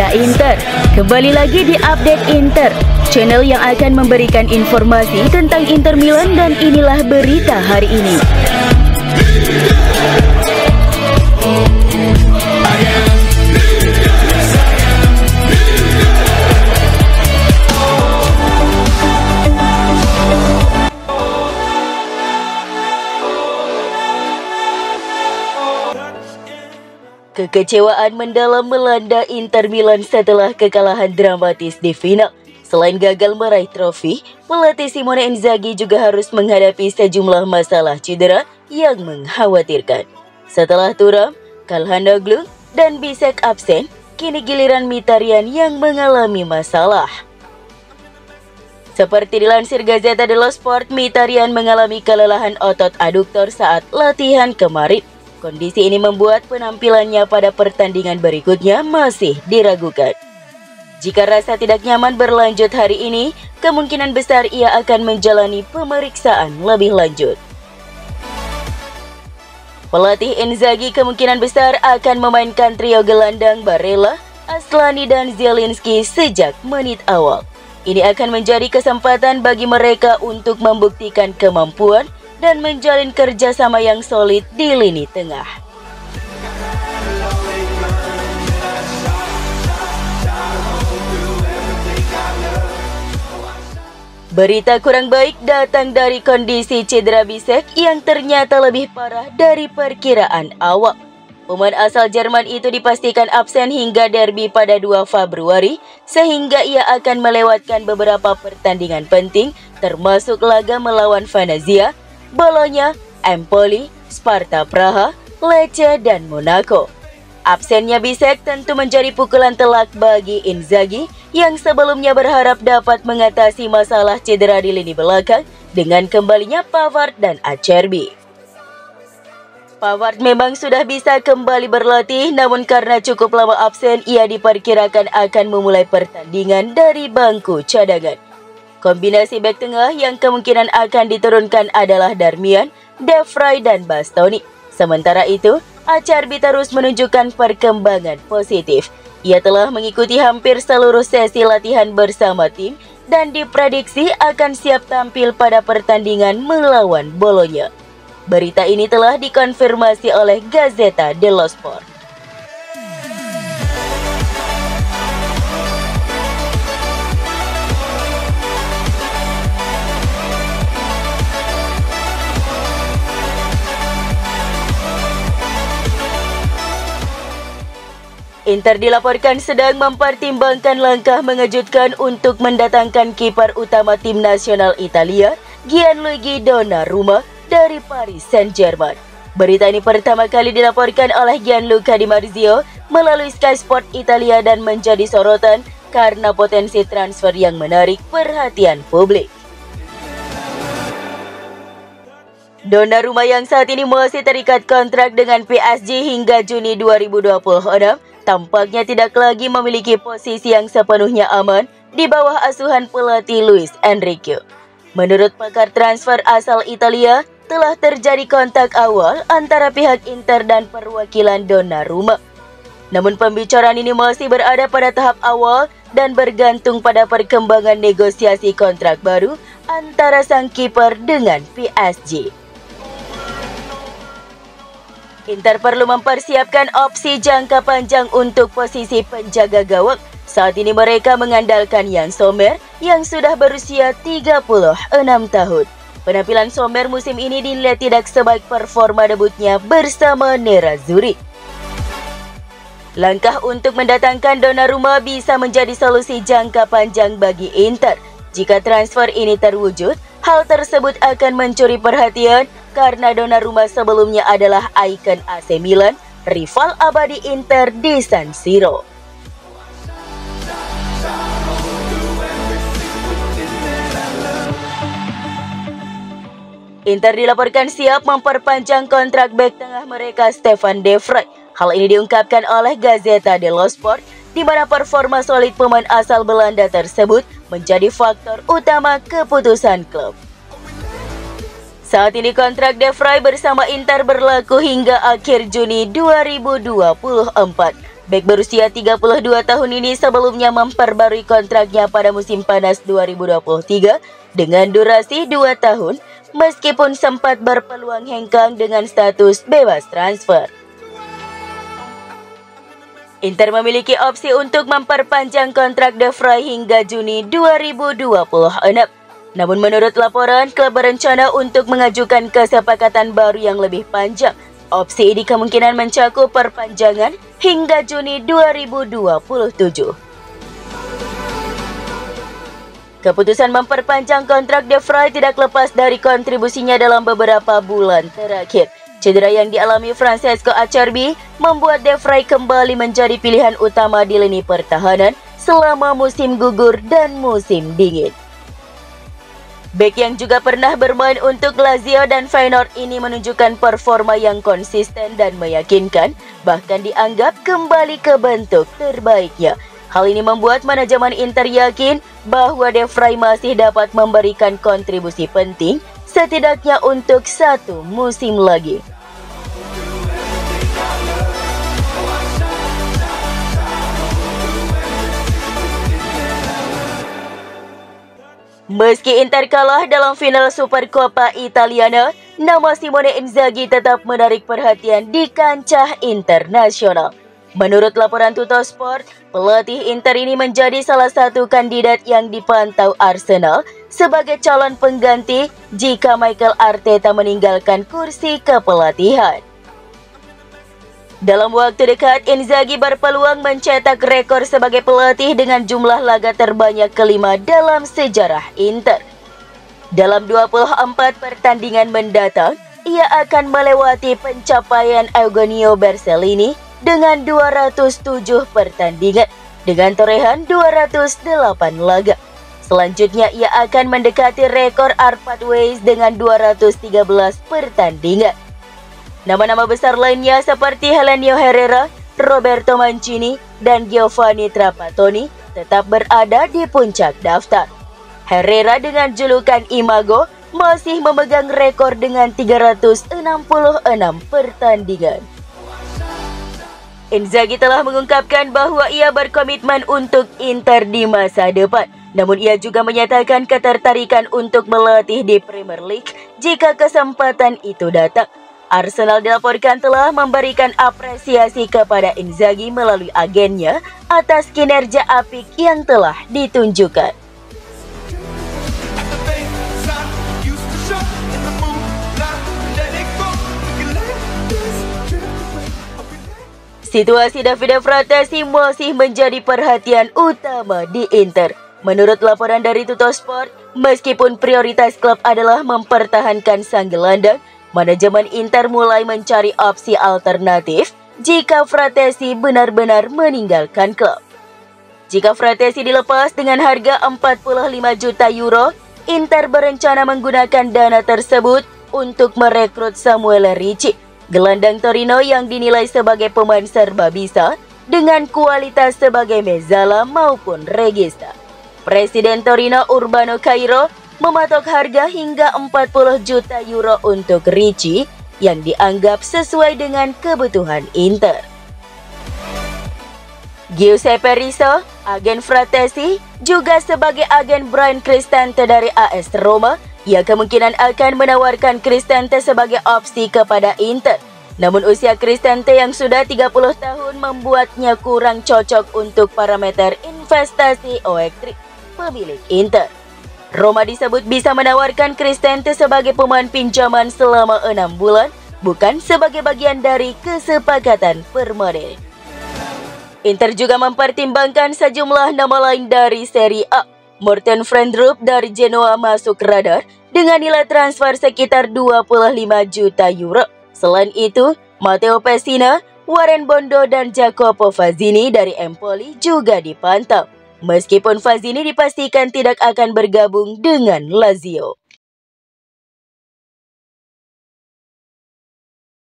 Reza Inter. Kembali lagi di Update Inter, channel yang akan memberikan informasi tentang Inter Milan, dan inilah berita hari ini. Kekecewaan mendalam melanda Inter Milan setelah kekalahan dramatis di final. Selain gagal meraih trofi, pelatih Simone Inzaghi juga harus menghadapi sejumlah masalah cedera yang mengkhawatirkan. Setelah Thuram, Calhanoglu, dan Bisek absen, kini giliran Mkhitaryan yang mengalami masalah. Seperti dilansir Gazzetta dello Sport, Mkhitaryan mengalami kelelahan otot aduktor saat latihan kemarin. Kondisi ini membuat penampilannya pada pertandingan berikutnya masih diragukan. Jika rasa tidak nyaman berlanjut hari ini, kemungkinan besar ia akan menjalani pemeriksaan lebih lanjut. Pelatih Inzaghi kemungkinan besar akan memainkan trio gelandang Barella, Aslani, dan Zielinski sejak menit awal. Ini akan menjadi kesempatan bagi mereka untuk membuktikan kemampuan dan menjalin kerjasama yang solid di lini tengah. Berita kurang baik datang dari kondisi cedera Bisek yang ternyata lebih parah dari perkiraan awal. Pemain asal Jerman itu dipastikan absen hingga derby pada 2 Februari, sehingga ia akan melewatkan beberapa pertandingan penting, termasuk laga melawan Venezia, Bologna, Empoli, Sparta Praha, Lecce, dan Monaco. Absennya Bisek tentu menjadi pukulan telak bagi Inzaghi yang sebelumnya berharap dapat mengatasi masalah cedera di lini belakang dengan kembalinya Pavard dan Acerbi. Pavard memang sudah bisa kembali berlatih, namun karena cukup lama absen, ia diperkirakan akan memulai pertandingan dari bangku cadangan. Kombinasi bek tengah yang kemungkinan akan diturunkan adalah Darmian, De Vrij, dan Bastoni. Sementara itu, Acerbi terus menunjukkan perkembangan positif. Ia telah mengikuti hampir seluruh sesi latihan bersama tim dan diprediksi akan siap tampil pada pertandingan melawan Bologna. Berita ini telah dikonfirmasi oleh Gazzetta dello Sport. Inter dilaporkan sedang mempertimbangkan langkah mengejutkan untuk mendatangkan kiper utama tim nasional Italia, Gianluigi Donnarumma, dari Paris Saint-Germain. Berita ini pertama kali dilaporkan oleh Gianluca Di Marzio melalui Sky Sport Italia dan menjadi sorotan karena potensi transfer yang menarik perhatian publik. Donnarumma yang saat ini masih terikat kontrak dengan PSG hingga Juni 2026, tampaknya tidak lagi memiliki posisi yang sepenuhnya aman di bawah asuhan pelatih Luis Enrique. Menurut pakar transfer asal Italia, telah terjadi kontak awal antara pihak Inter dan perwakilan Donnarumma. Namun pembicaraan ini masih berada pada tahap awal dan bergantung pada perkembangan negosiasi kontrak baru antara sang kiper dengan PSG. Inter perlu mempersiapkan opsi jangka panjang untuk posisi penjaga gawang. Saat ini mereka mengandalkan Yann Sommer yang sudah berusia 36 tahun. Penampilan Sommer musim ini dinilai tidak sebaik performa debutnya bersama Nerazzurri. Langkah untuk mendatangkan Donnarumma bisa menjadi solusi jangka panjang bagi Inter. Jika transfer ini terwujud, hal tersebut akan mencuri perhatian karena Donnarumma sebelumnya adalah ikon AC Milan, rival abadi Inter di San Siro. Inter dilaporkan siap memperpanjang kontrak bek tengah mereka Stefan De Vrij. Hal ini diungkapkan oleh Gazzetta dello Sport, di mana performa solid pemain asal Belanda tersebut menjadi faktor utama keputusan klub. Saat ini kontrak De Vrij bersama Inter berlaku hingga akhir Juni 2024. Bek berusia 32 tahun ini sebelumnya memperbarui kontraknya pada musim panas 2023 dengan durasi 2 tahun, meskipun sempat berpeluang hengkang dengan status bebas transfer. Inter memiliki opsi untuk memperpanjang kontrak De Vrij hingga Juni 2026. Namun menurut laporan, klub berencana untuk mengajukan kesepakatan baru yang lebih panjang. Opsi ini kemungkinan mencakup perpanjangan hingga Juni 2027. Keputusan memperpanjang kontrak De Vrij tidak lepas dari kontribusinya dalam beberapa bulan terakhir. Cedera yang dialami Francesco Acerbi membuat De Vrij kembali menjadi pilihan utama di lini pertahanan selama musim gugur dan musim dingin. Bek yang juga pernah bermain untuk Lazio dan Feyenoord ini menunjukkan performa yang konsisten dan meyakinkan, bahkan dianggap kembali ke bentuk terbaiknya. Hal ini membuat manajemen Inter yakin bahwa De Vrij masih dapat memberikan kontribusi penting, setidaknya untuk 1 musim lagi. Meski Inter kalah dalam final Supercoppa Italiana, nama Simone Inzaghi tetap menarik perhatian di kancah internasional. Menurut laporan Tuttosport, pelatih Inter ini menjadi salah satu kandidat yang dipantau Arsenal sebagai calon pengganti jika Mikel Arteta meninggalkan kursi kepelatihan. Dalam waktu dekat, Inzaghi berpeluang mencetak rekor sebagai pelatih dengan jumlah laga terbanyak kelima dalam sejarah Inter. Dalam 24 pertandingan mendatang, ia akan melewati pencapaian Eugenio Bercellini dengan 207 pertandingan dengan torehan 208 laga. Selanjutnya, ia akan mendekati rekor Arpad Weis dengan 213 pertandingan. Nama-nama besar lainnya seperti Helenio Herrera, Roberto Mancini, dan Giovanni Trapattoni tetap berada di puncak daftar. Herrera dengan julukan Imago masih memegang rekor dengan 366 pertandingan. Inzaghi telah mengungkapkan bahwa ia berkomitmen untuk Inter di masa depan. Namun ia juga menyatakan ketertarikan untuk melatih di Premier League jika kesempatan itu datang. Arsenal dilaporkan telah memberikan apresiasi kepada Inzaghi melalui agennya atas kinerja apik yang telah ditunjukkan. Situasi Davide Fratesi masih menjadi perhatian utama di Inter. Menurut laporan dari Tuttosport, meskipun prioritas klub adalah mempertahankan sang gelandang, manajemen Inter mulai mencari opsi alternatif jika Fratesi benar-benar meninggalkan klub. Jika Fratesi dilepas dengan harga 45 juta euro, Inter berencana menggunakan dana tersebut untuk merekrut Samuel Ricci, gelandang Torino yang dinilai sebagai pemain serba bisa dengan kualitas sebagai mezzala maupun regista. Presiden Torino Urbano Cairo mematok harga hingga 40 juta euro untuk Ricci yang dianggap sesuai dengan kebutuhan Inter. Giuseppe Rizzo, agen Fratesi, juga sebagai agen Bryan Cristante dari AS Roma, ia kemungkinan akan menawarkan Cristante sebagai opsi kepada Inter. Namun usia Cristante yang sudah 30 tahun membuatnya kurang cocok untuk parameter investasi Oektri, pemilik Inter. Roma disebut bisa menawarkan Cristante sebagai pemain pinjaman selama 6 bulan, bukan sebagai bagian dari kesepakatan permanen. Inter juga mempertimbangkan sejumlah nama lain dari Serie A. Morten Fendrup dari Genoa masuk radar dengan nilai transfer sekitar 25 juta euro. Selain itu, Matteo Pessina, Warren Bondo, dan Jacopo Fazzini dari Empoli juga dipantau. Meskipun Fazzini dipastikan tidak akan bergabung dengan Lazio.